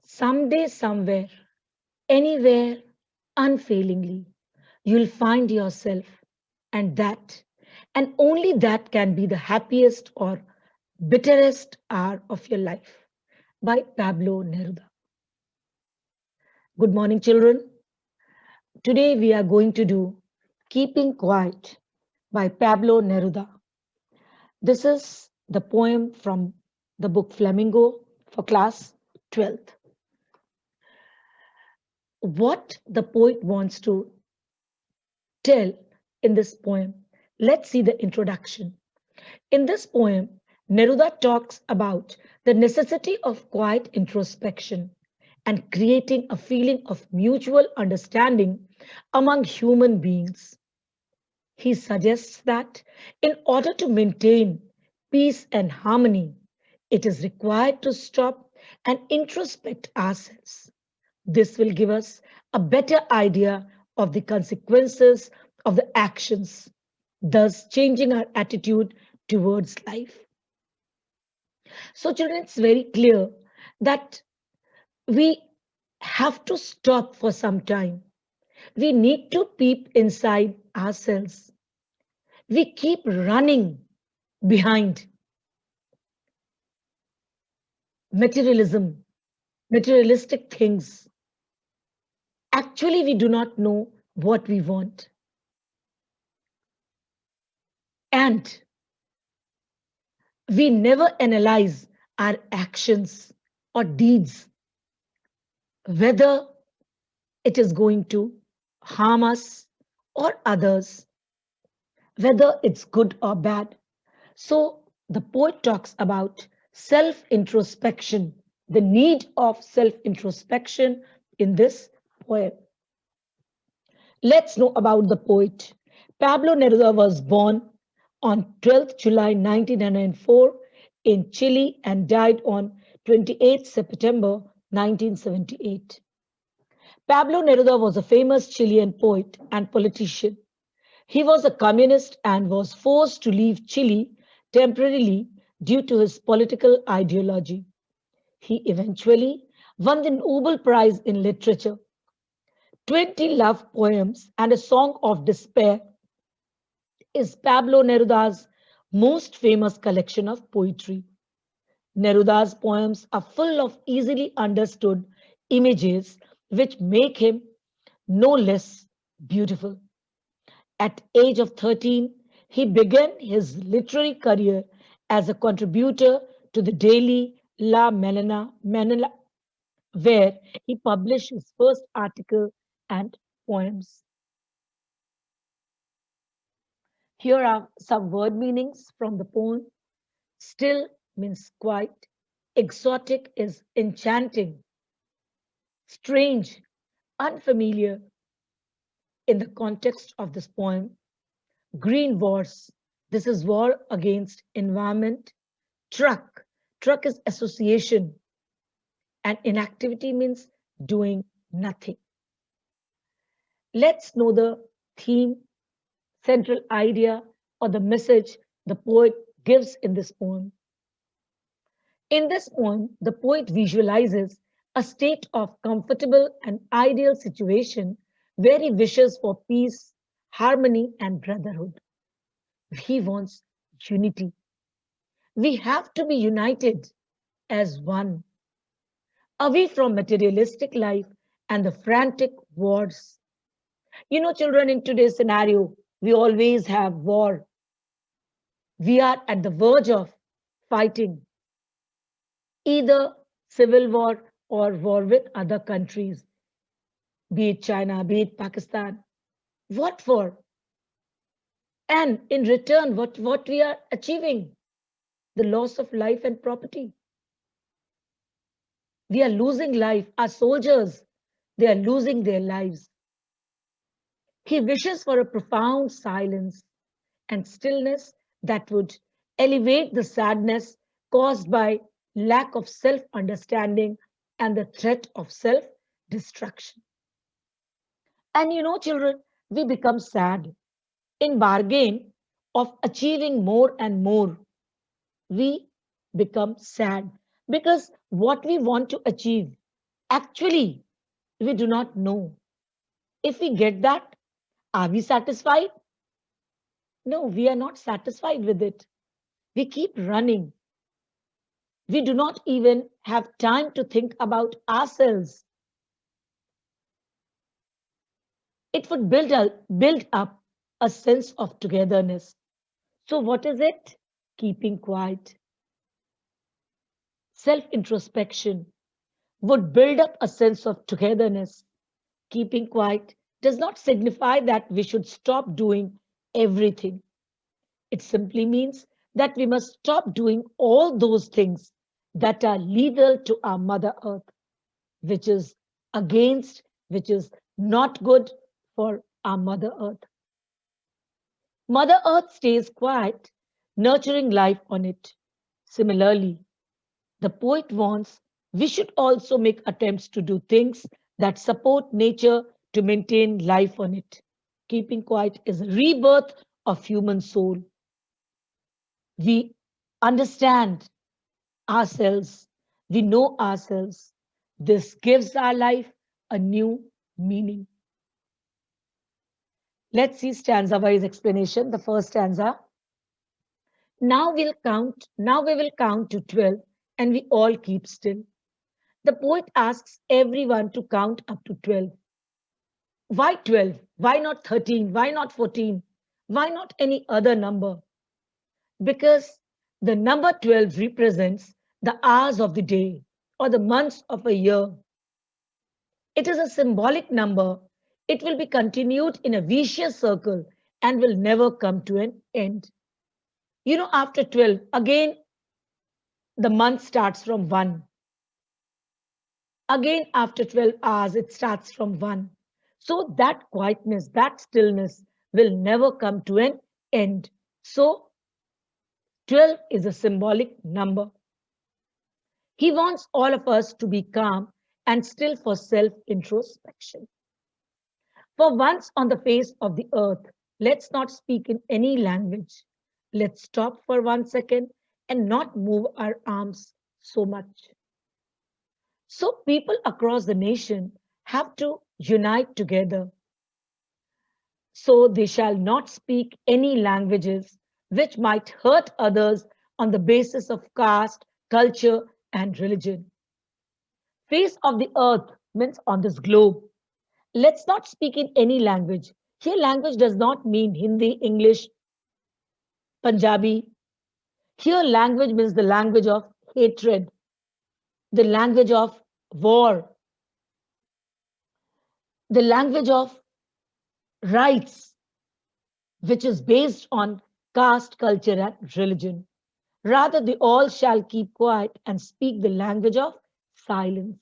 Someday, somewhere, anywhere, unfailingly, you'll find yourself, and that, and only that can be the happiest or bitterest hour of your life. By Pablo Neruda. Good morning, children. Today we are going to do Keeping Quiet by Pablo Neruda. This is the poem from the book Flamingo for class 12th. What the poet wants to tell in this poem, let's see the introduction. In this poem, Neruda talks about the necessity of quiet introspection and creating a feeling of mutual understanding among human beings. He suggests that in order to maintain peace and harmony, it is required to stop and introspect ourselves. This will give us a better idea of the consequences of the actions, thus changing our attitude towards life. So, children, it's very clear that we have to stop for some time. We need to peep inside ourselves. We keep running behind materialism, materialistic things. Actually, we do not know what we want. And we never analyze our actions or deeds, whether it is going to harm us or others, whether it's good or bad. So the poet talks about self introspection, the need of self introspection in this poem. Let's know about the poet. Pablo Neruda was born on 12th July 1904 in Chile and died on 28th September 1978. Pablo Neruda was a famous Chilean poet and politician. He was a communist and was forced to leave Chile temporarily due to his political ideology. He eventually won the Nobel Prize in Literature. 20 love poems and a song of despair is Pablo Neruda's most famous collection of poetry. Neruda's poems are full of easily understood images which make him no less beautiful. At age of 13, he began his literary career as a contributor to the daily Manila, where he published his first article and poems. Here are some word meanings from the poem. Still means quiet. Exotic is enchanting, strange, unfamiliar in the context of this poem. Green wars. This is war against environment. Truck. Truck is association. And inactivity means doing nothing. Let's know the theme, central idea, or the message the poet gives in this poem. In this poem, the poet visualizes a state of comfortable and ideal situation where he wishes for peace, harmony, and brotherhood. He wants unity. We have to be united as one, away from materialistic life and the frantic wars. You know, children, in today's scenario, we always have war. We are at the verge of fighting either civil war or war with other countries, be it China, be it Pakistan. What for? And in return, what we are achieving? The loss of life and property. We are losing life. Our soldiers, they are losing their lives. He wishes for a profound silence and stillness that would elevate the sadness caused by lack of self understanding and the threat of self destruction. And you know, children, we become sad. In bargain of achieving more and more, we become sad because what we want to achieve, Actually, we do not know. If we get that, are we satisfied? No, we are not satisfied with it. We keep running. We do not even have time to think about ourselves. It would build up a sense of togetherness. So, what is it? Keeping quiet. Self introspection would build up a sense of togetherness. Keeping quiet does not signify that we should stop doing everything. It simply means that we must stop doing all those things that are lethal to our Mother Earth, which is against, which is not good for our Mother Earth. Mother Earth stays quiet, nurturing life on it. Similarly, the poet warns we should also make attempts to do things that support nature to maintain life on it. Keeping quiet is a rebirth of human soul. We understand ourselves, we know ourselves. This gives our life a new meaning. Let's see stanza wise explanation. The first stanza. Now we will count to 12 and we all keep still. The poet asks everyone to count up to 12. Why 12? Why not 13? Why not 14? Why not any other number? Because the number 12 represents the hours of the day or the months of a year. It is a symbolic number. It will be continued in a vicious circle and will never come to an end. After 12, again the month starts from 1. Again, after 12 hours, it starts from 1. So that quietness, that stillness will never come to an end. So 12 is a symbolic number. He wants all of us to be calm and still for self introspection. For once on the face of the earth, let's not speak in any language. Let's stop for 1 second and not move our arms so much. So people across the nation have to unite together. So they shall not speak any languages which might hurt others on the basis of caste, culture, and religion. Face of the earth means on this globe. Let's not speak in any language. Here, language does not mean Hindi, English, Punjabi. Here, language means the language of hatred, the language of war, the language of rights, which is based on caste, culture, and religion. Rather, they all shall keep quiet and speak the language of silence.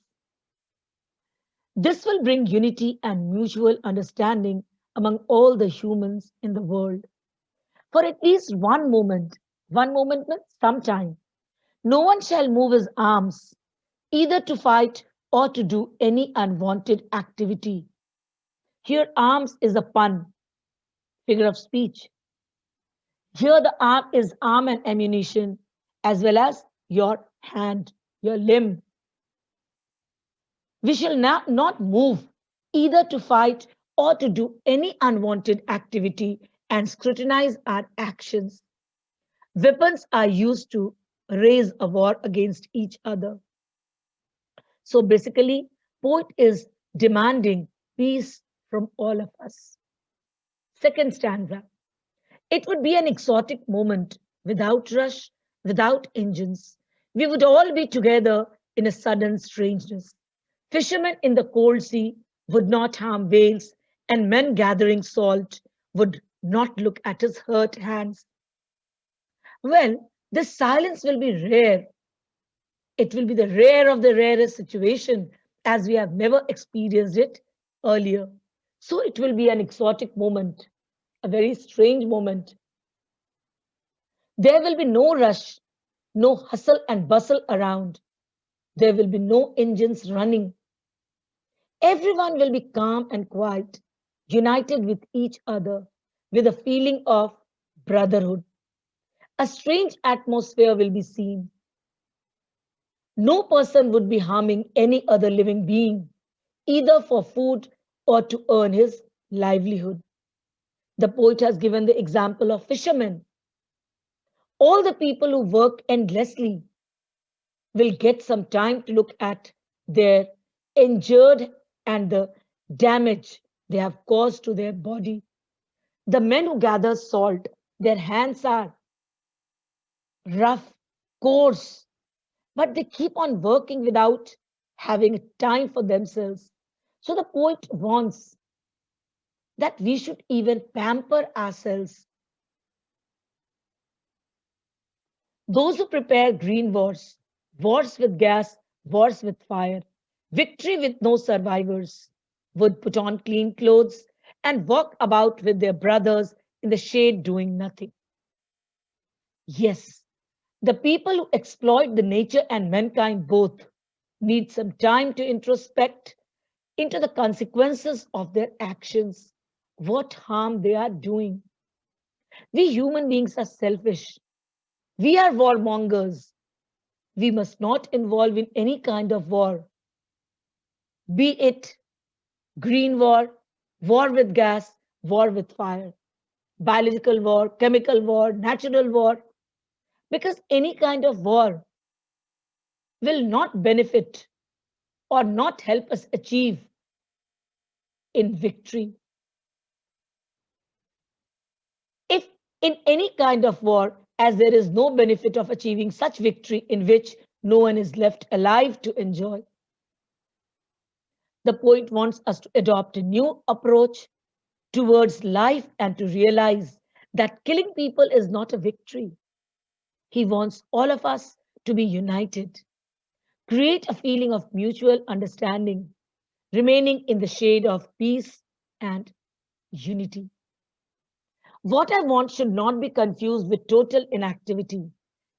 This will bring unity and mutual understanding among all the humans in the world. For at least one moment means some time, no one shall move his arms, either to fight or to do any unwanted activity. Here, arms is a pun, figure of speech. Here, the arm is arm and ammunition, as well as your hand, your limb. We shall not move either to fight or to do any unwanted activity and scrutinize our actions. Weapons are used to raise a war against each other. So basically, poet is demanding peace from all of us. Second stanza. It would be an exotic moment without rush, without engines. We would all be together in a sudden strangeness. Fishermen in the cold sea would not harm whales, and men gathering salt would not look at his hurt hands. Well, this silence will be rare. It will be the rare of the rarest situation as we have never experienced it earlier. So it will be an exotic moment, a very strange moment. There will be no rush, no hustle and bustle around. There will be no engines running. Everyone will be calm and quiet, united with each other, with a feeling of brotherhood. A strange atmosphere will be seen. No person would be harming any other living being, either for food or to earn his livelihood. The poet has given the example of fishermen. All the people who work endlessly will get some time to look at their injured and the damage they have caused to their body. The men who gather salt, their hands are rough, coarse, but they keep on working without having time for themselves. So the poet wants that we should even pamper ourselves. Those who prepare green wars, wars with gas, wars with fire, victory with no survivors, would put on clean clothes and walk about with their brothers in the shade doing nothing. Yes, the people who exploit the nature and mankind both need some time to introspect into the consequences of their actions, what harm they are doing. We human beings are selfish. We are warmongers. We must not involve in any kind of war, be it green war, war with gas, war with fire, biological war, chemical war, natural war, because any kind of war will not benefit or not help us achieve in victory. If in any kind of war, as there is no benefit of achieving such victory in which no one is left alive to enjoy, the poet wants us to adopt a new approach towards life and to realize that killing people is not a victory. He wants all of us to be united, create a feeling of mutual understanding, remaining in the shade of peace and unity. What I want should not be confused with total inactivity.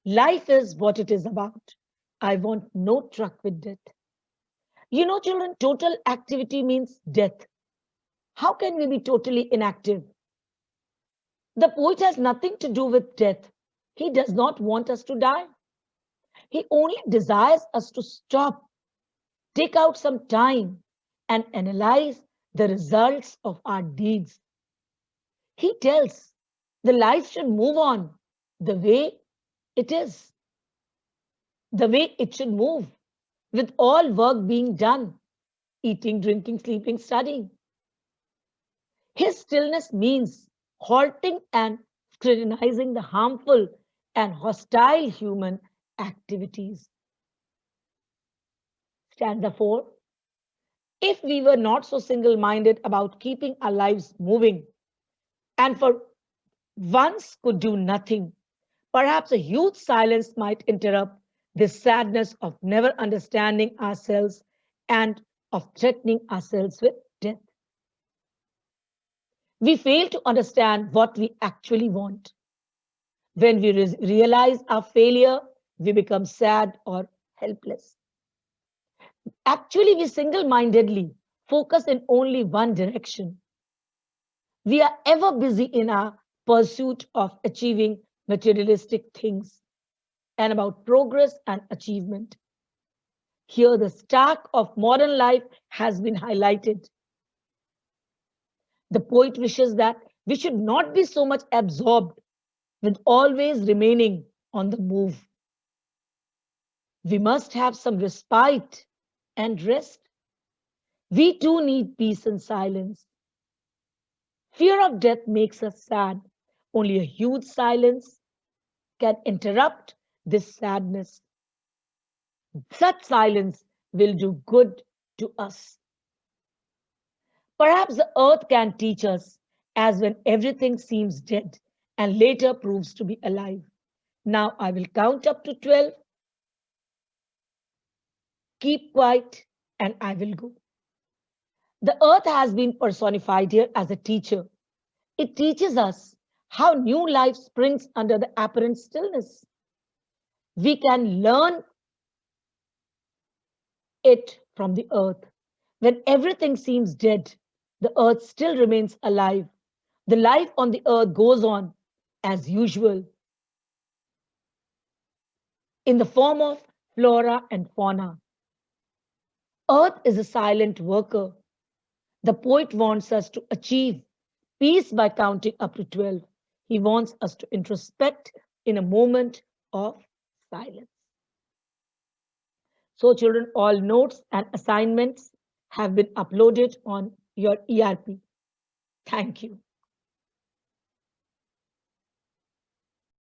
Life is what it is about. I want no truck with death. You know, children, total activity means death. How can we be totally inactive? The poet has nothing to do with death. He does not want us to die. He only desires us to stop, take out some time, and analyze the results of our deeds. He tells the life should move on the way it is, the way it should move, with all work being done, eating, drinking, sleeping, studying. His stillness means halting and scrutinizing the harmful and hostile human activities. Stanza 4. If we were not so single minded about keeping our lives moving and for once could do nothing, perhaps a huge silence might interrupt this sadness of never understanding ourselves and of threatening ourselves with death. We fail to understand what we actually want. When we realize our failure, we become sad or helpless. Actually, we single mindedly focus in only one direction. We are ever busy in our pursuit of achieving materialistic things and about progress and achievement. Here, the stark of modern life has been highlighted. The poet wishes that we should not be so much absorbed with always remaining on the move. We must have some respite and rest. We too need peace and silence. Fear of death makes us sad. Only a huge silence can interrupt this sadness. Such silence will do good to us. Perhaps the earth can teach us as when everything seems dead and later proves to be alive. Now I will count up to 12, keep quiet, and I will go. The earth has been personified here as a teacher. It teaches us how new life springs under the apparent stillness. We can learn it from the earth. When everything seems dead, the earth still remains alive. The life on the earth goes on as usual in the form of flora and fauna. Earth is a silent worker. The poet wants us to achieve peace by counting up to 12. He wants us to introspect in a moment of silence. So, children, all notes and assignments have been uploaded on your ERP. Thank you.